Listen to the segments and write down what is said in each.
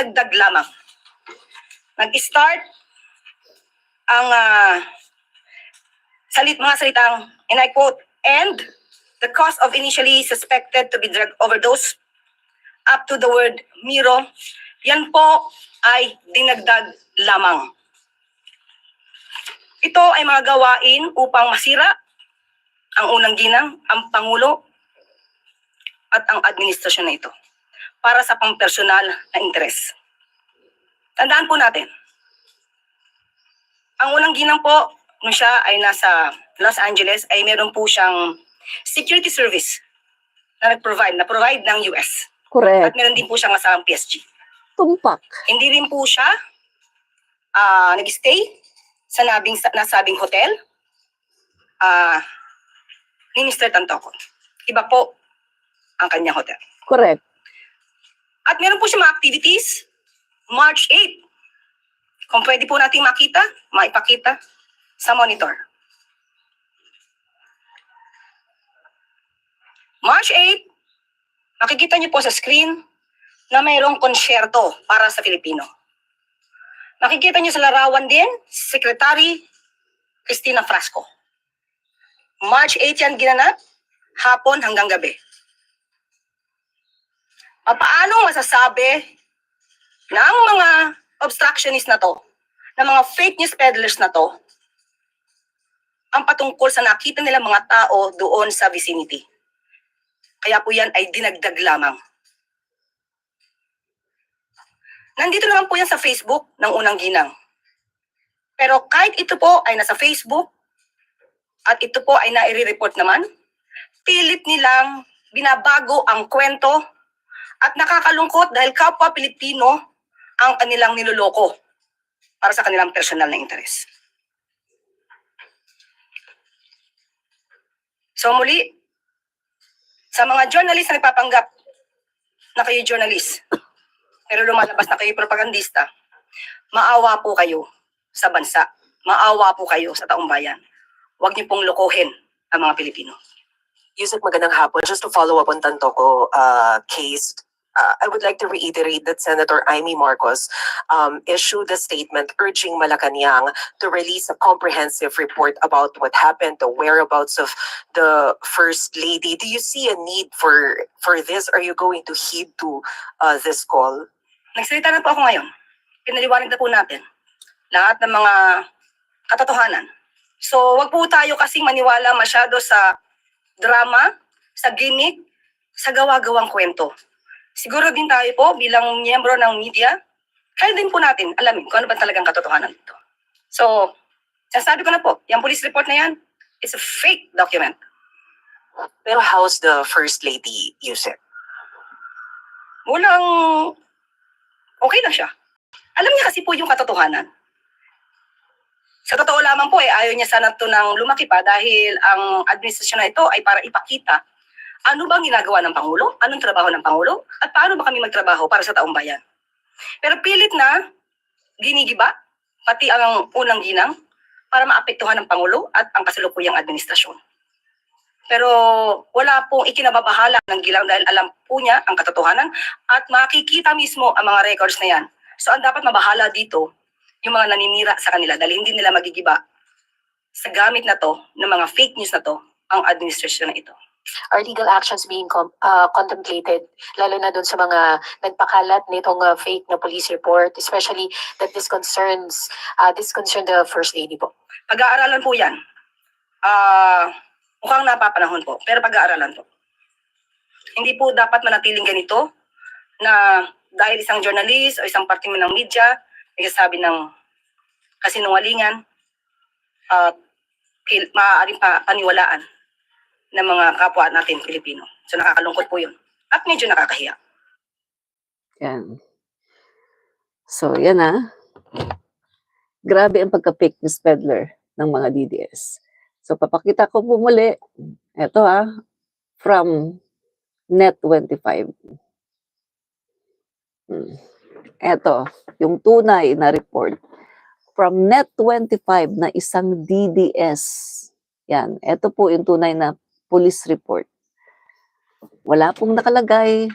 dinagdag lamang. Nag-start ang mga salitang, and I quote, and the cause of initially suspected to be drug overdose up to the word Miro, yan po ay dinagdag lamang. Ito ay mga gawain upang masira ang unang ginang, ang Pangulo at ang administrasyon na ito para sa pampersonal na interes. Tandaan po natin, ang unang ginang po, nung siya ay nasa Los Angeles, ay meron po siyang security service na provide ng US. Correct. At meron din po siyang kasama PSG. Tumpak. Hindi rin po siya nag-stay sa nasabing hotel ni Mr. Tantoco. Iba po ang kanyang hotel. Correct. At meron po siya mga activities, March 8. Kung pwede po nating maipakita sa monitor. March 8, makikita niyo po sa screen na mayroong konsyerto para sa Filipino. Makikita niyo sa larawan din, Secretary Cristina Frasco. March 8 yan ginanap, hapon hanggang gabi. Paano masasabi ng mga obstructionist na to, ng mga fake news peddlers na to, ang patungkol sa nakita nila mga tao doon sa vicinity? Kaya po yan ay dinagdag lamang. Nandito naman po yan sa Facebook ng unang ginang. Pero kahit ito po ay nasa Facebook at ito po ay nai-report naman, pilit nilang binabago ang kwento at nakakalungkot dahil kapwa Pilipino ang kanilang niloloko para sa kanilang personal na interes. So muli, sa mga journalist na nagpapanggap na kayo journalist, pero lumalabas na kayo propagandista, maawa po kayo sa bansa, maawa po kayo sa taong bayan. Huwag niyo pong lokohin ang mga Pilipino. Yusek, magandang hapon. Just to follow up on Tantoco case, I would like to reiterate that Senator Amy Marcos issued a statement urging Malacanang to release a comprehensive report about what happened, the whereabouts of the First Lady. Do you see a need for this? Are you going to heed to this call? Nagsalita na po ako ngayon. Pinaliwanag na po natin lahat ng mga katotohanan. So wag po tayo kasing maniwala masyado sa drama, sa gimmick, sa gawa-gawang kwento. Siguro din tayo po bilang miyembro ng media, kaya din po natin alamin kung ano ba talagang katotohanan dito. So, sasabi ko na po, yung police report na yan, it's a fake document. Pero how's the First Lady, Yusek? Walang, okay lang siya. Alam niya kasi po yung katotohanan. Sa totoo lamang po, ayaw niya sana ito nang lumaki pa dahil ang administrasyon na ito ay para ipakita ano bang ginagawa ng Pangulo, anong trabaho ng Pangulo, at paano ba kami magtrabaho para sa taong bayan. Pero pilit na ginigiba, pati ang unang ginang, para maapektuhan ng Pangulo at ang kasalukuyang administrasyon. Pero wala pong ikinababahala ng gilang dahil alam po niya ang katotohanan at makikita mismo ang mga records na yan. So ang dapat mabahala dito, yung mga naninira sa kanila dahil hindi nila magigiba sa gamit na to, ng mga fake news na to, ang administrasyon na ito. Are legal actions being contemplated, lalo na dun sa mga nagpakalat nitong fake na police report, especially that this concern the First Lady po? Pag-aaralan po yan. Mukhang napapanahon po, pero pag-aaralan po. Hindi po dapat manatiling ganito na dahil isang journalist o isang parte ng media nagsasabi ng kasinungalingan at maaaring paniwalaan ng mga kapwa natin Pilipino. So nakakalungkot po yun. At medyo nakakahiya. Yan. So, yan Grabe ang pagka-fake news peddler ng mga DDS. So, papakita ko po muli. Ito from Net25. Ito, yung tunay na report from Net25 na isang DDS. Yan. Ito po yung tunay na police report. Wala pong nakalagay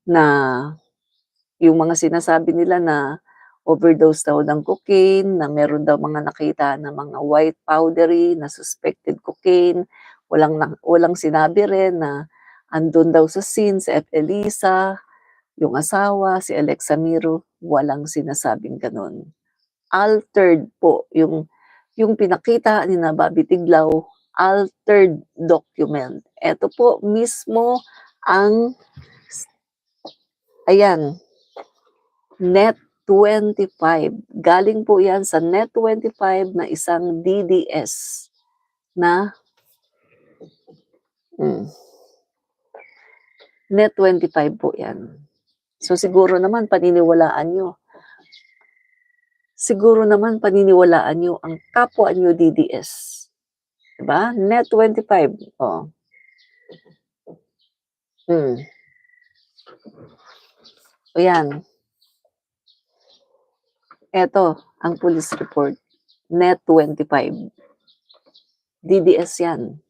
na yung mga sinasabi nila na overdose daw ng cocaine, na meron daw mga nakita na mga white powdery na suspected cocaine. Walang sinabi rin na andun daw sa scene si F. Elisa, yung asawa, si Alexa Miro, walang sinasabing ganun. Altered po yung pinakita ni na Bobby Tiglao, altered document. Ito po mismo ang, ayan, Net25. Galing po yan sa Net25 na isang DDS na Net25 po yan. So siguro naman paniniwalaan nyo. Siguro naman paniniwalaan nyo ang kapwa nyo DDS. Diba? Net25. Oh. O yan. Ito, ang police report. Net25. DDS yan.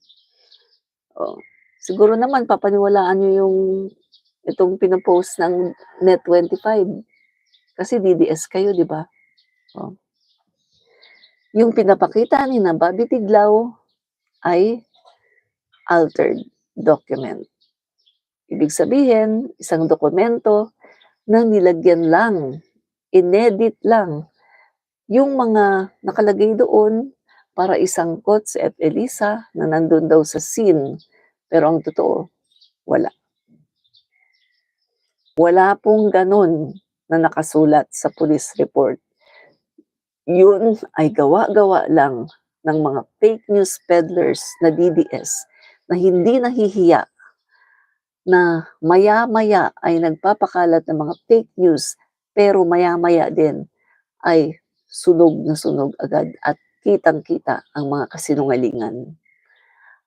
Oh. Siguro naman papaniwalaan nyo yung itong pinapost ng Net25. Kasi DDS kayo, di ba? Oh. Yung pinapakita ni na Bobby Tiglao ay altered document. Ibig sabihin, isang dokumento na nilagyan lang, inedit lang, yung mga nakalagay doon para isangkot si F. Elisa na nandun daw sa scene. Pero ang totoo, wala. Wala pong ganun na nakasulat sa police report. Yun ay gawa-gawa lang ng mga fake news peddlers na DDS na hindi nahihiya na maya-maya ay nagpapakalat ng mga fake news pero maya-maya din ay sunog na sunog agad at kitang-kita ang mga kasinungalingan.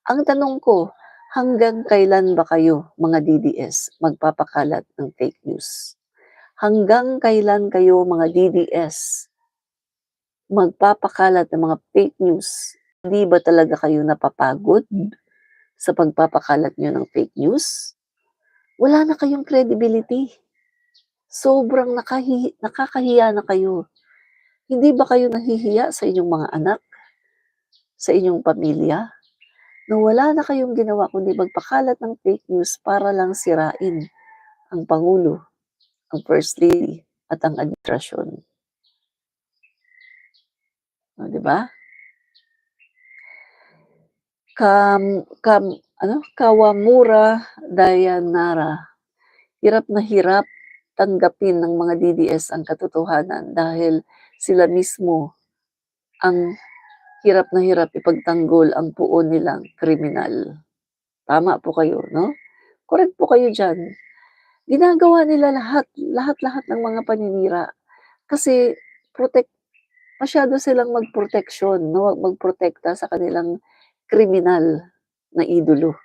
Ang tanong ko, hanggang kailan ba kayo mga DDS magpapakalat ng fake news? Hanggang kailan kayo mga DDS magpapakalat ng mga fake news? Hindi ba talaga kayo napapagod sa pagpapakalat nyo ng fake news? Wala na kayong credibility. Sobrang nakakahiya na kayo. Hindi ba kayo nahihiya sa inyong mga anak? Sa inyong pamilya? Na wala na kayong ginawa kundi magpakalat ng fake news para lang sirain ang Pangulo, ang First Lady, at ang administrasyon. O, di ba? Kawamura Dayanara. Hirap na hirap tanggapin ng mga DDS ang katotohanan dahil sila mismo ang hirap na hirap ipagtanggol ang puon nilang kriminal. Tama po kayo, no? Correct po kayo dyan. Ginagawa nila lahat ng mga paninira. Kasi masyado silang magproteksyon, no? Magprotekta sa kanilang kriminal na idolo.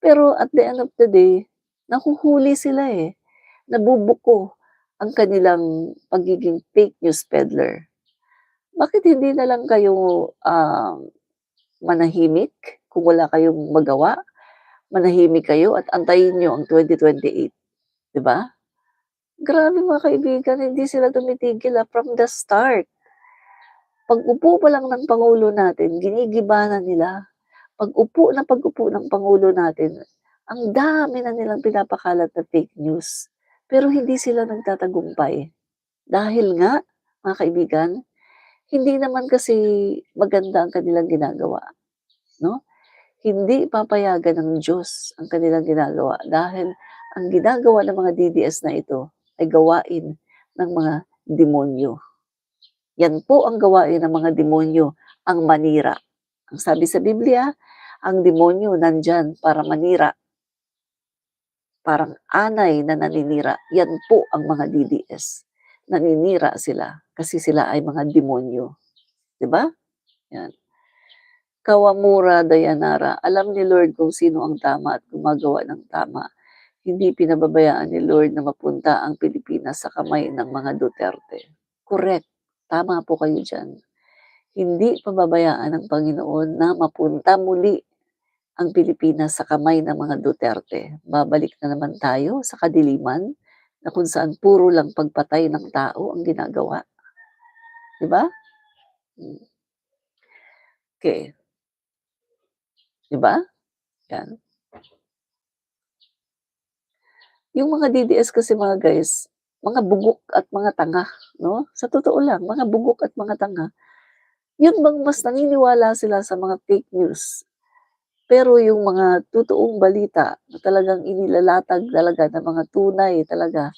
Pero at the end of the day, nahuhuli sila eh. Nabubuko ang kanilang pagiging fake news peddler. Bakit hindi na lang kayo manahimik kung wala kayong magawa? Manahimik kayo at antayin nyo ang 2028. Diba? Grabe mga kaibigan, hindi sila tumitigil from the start. Pag upo pa lang ng Pangulo natin, ginigibanan nila. Pag upo ng Pangulo natin, ang dami na nilang pinapakalat na fake news. Pero hindi sila nagtatagumpay. Dahil nga, mga kaibigan, hindi naman kasi maganda ang kanilang ginagawa. No? Hindi papayagan ng Diyos ang kanilang ginagawa dahil ang ginagawa ng mga DDS na ito ay gawain ng mga demonyo. Yan po ang gawain ng mga demonyo, ang manira. Ang sabi sa Biblia, ang demonyo nandyan para manira. Parang anay na naninira. Yan po ang mga DDS. Naninira sila kasi sila ay mga demonyo. Diba? Yan. Kawamura Dayanara, alam ni Lord kung sino ang tama at gumagawa ng tama. Hindi pinababayaan ni Lord na mapunta ang Pilipinas sa kamay ng mga Duterte. Correct. Tama po kayo dyan. Hindi pababayaan ng Panginoon na mapunta muli ang Pilipinas sa kamay ng mga Duterte. Babalik na naman tayo sa kadiliman na kung saan puro lang pagpatay ng tao ang ginagawa. Di ba? Okay. Di ba? Yan. Yung mga DDS kasi mga guys, mga bugok at mga tanga, no? Sa totoo lang, mga bugok at mga tanga. Yun bang mas naniniwala sila sa mga fake news? Pero yung mga totoong balita na talagang inilalatag talaga ng mga tunay talaga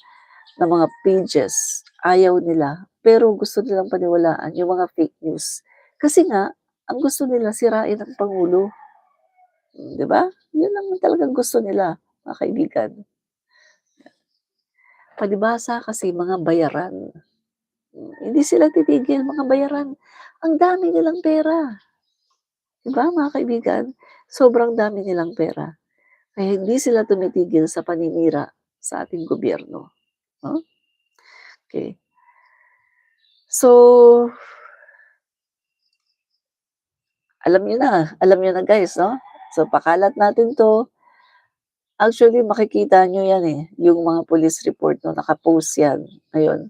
na mga pages, ayaw nila. Pero gusto nilang paniwalaan yung mga fake news. Kasi nga, ang gusto nila sirain ang Pangulo. Di ba? Yun ang talagang gusto nila, mga kaibigan. Palibhasa kasi mga bayaran. Hindi sila titigil, mga bayaran. Ang dami nilang pera. Diba, mga kaibigan? Sobrang dami nilang pera. Kaya hindi sila tumitigil sa paninira sa ating gobyerno. No? Okay. So, alam nyo na guys, no? So, pakalat natin to. Actually, makikita nyo yan eh, yung mga police report, no? Nakapost yan. Ngayon,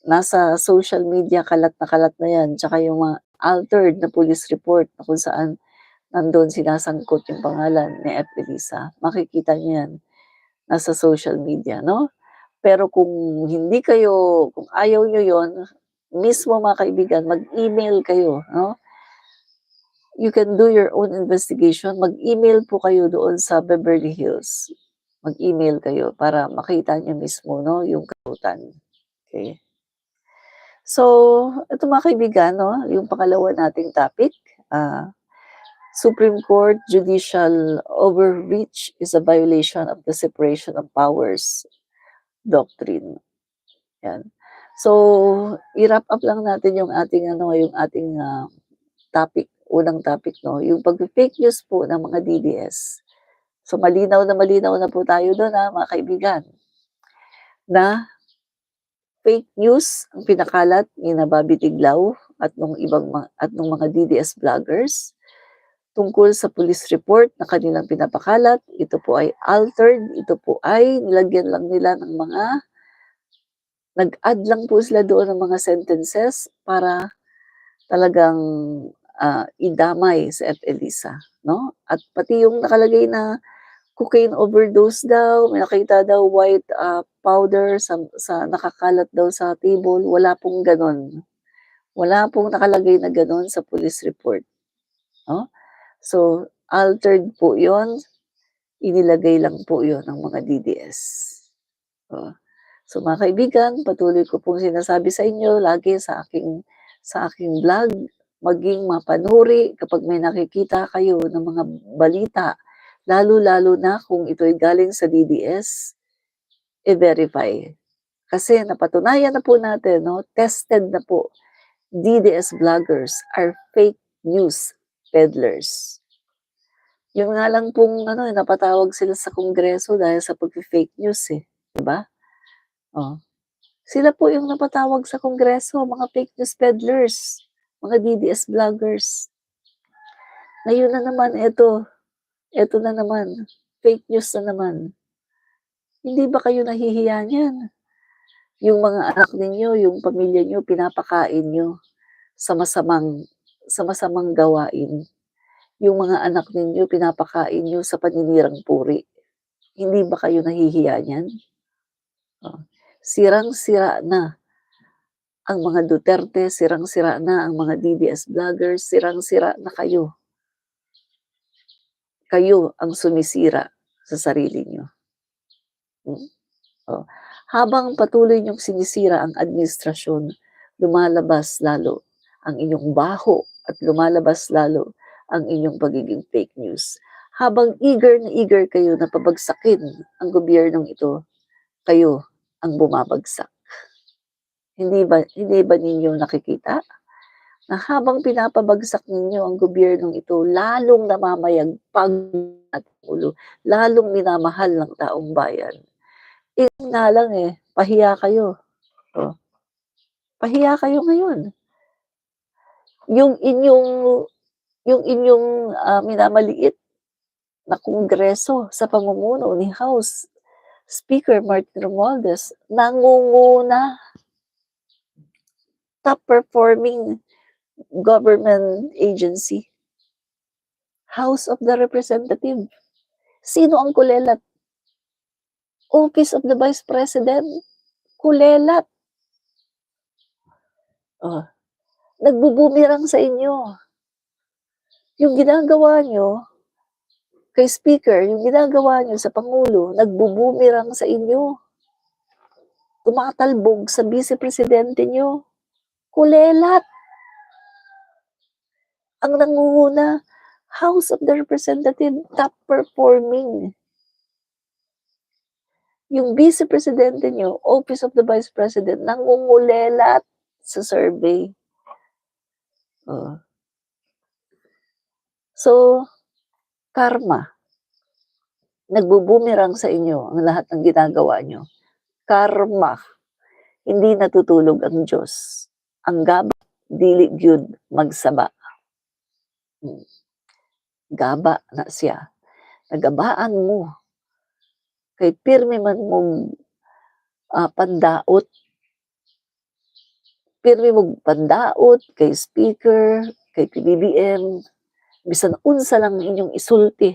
nasa social media, kalat na yan. Tsaka yung mga altered na police report na kung saan nandun sinasangkot yung pangalan ni F. Elisa. Makikita nyo yan. Nasa social media, no? Pero kung hindi kayo, kung ayaw nyo yon, mismo mga kaibigan, mag-email kayo, no? You can do your own investigation. Mag-email po kayo doon sa Beverly Hills. Mag-email kayo para makita nyo mismo, no? Yung kagutan. Okay? So, ito mga kaibigan, no? Yung pangalawa nating topic, Supreme Court judicial overreach is a violation of the separation of powers doctrine. Yan. So, i-wrap up lang natin yung ating topic, unang topic, no, yung pag-fake news po ng mga DDS. So, malinaw na po tayo doon, mga kaibigan, na fake news ang pinakalat ni Bobby Tiglao at nung mga DDS vloggers tungkol sa police report na kanilang pinapakalat. Ito po ay altered, ito po ay nilagyan lang nila ng mga, nag-add lang po sila doon ng mga sentences para talagang idamay sa F. Elisa, no? At pati yung nakalagay na cocaine overdose daw, may nakita daw white powder sa nakakalat daw sa table, wala pong ganon. Wala pong nakalagay na ganon sa police report, no? So, altered po yon, inilagay lang po yon ng mga DDS. So mga kaibigan, patuloy ko pong sinasabi sa inyo lagi sa aking vlog, maging mapanuri kapag may nakikita kayo ng mga balita, lalo-lalo na kung ito'y galing sa DDS, i-verify. Kasi napatunayan na po natin, no, tested na po, DDS vloggers are fake news peddlers. Yung nga lang pong napatawag sila sa Kongreso dahil sa pag-fake news eh, 'di ba? Oh. Sila po yung napatawag sa Kongreso, mga fake news peddlers, mga DDS vloggers. Ngayon na naman, ito na naman, fake news na naman. Hindi ba kayo nahihiya niyan? Yung mga anak ninyo, yung pamilya niyo, pinapakain niyo sa masamang gawain. Yung mga anak ninyo, pinapakain niyo sa paninirang puri. Hindi ba kayo nahihiya niyan? Oh. Sirang-sira na ang mga Duterte, sirang-sira na ang mga DDS vloggers, sirang-sira na kayo. Kayo ang sumisira sa sarili niyo. Oh. Habang patuloy niyong sinisira ang administrasyon, lumalabas lalo ang inyong baho at lumalabas lalo ang inyong pagiging fake news. Habang eager na eager kayo na pabagsakin ang gobyernong ito, kayo ang bumabagsak. Hindi ba ninyo nakikita na habang pinapabagsak ninyo ang gobyernong ito, lalong namamayagpag at ulo, lalong minamahal ng taong bayan. Yun nga lang pahiya kayo. Oh. Pahiya kayo ngayon. Yung inyong minamaliit na kongreso sa pamumuno ni House Speaker Martin Romualdez, nangunguna. Top performing government agency. House of the Representative. Sino ang kulelat? Office of the Vice President. Kulelat. Oh, nagbubumirang sa inyo. Yung ginagawa nyo kay Speaker, yung ginagawa nyo sa Pangulo, nagbubumirang sa inyo. Tumatalbog sa Vice Presidente nyo. Kulelat. Ang nangunguna, House of the Representative, top performing. Yung Vice Presidente nyo, Office of the Vice President, nangungulelat sa survey. Oh. So, karma. Nagbubumirang sa inyo ang lahat ng ginagawa nyo. Karma. Hindi natutulog ang Diyos. Ang gaba, dili gyud magsaba. Gaba na siya. Nagabaan mo. Kay pirmi man mong pandaot. Pirmi mong pandaot kay Speaker, kay PBBM, bisan unsa lang inyong isulti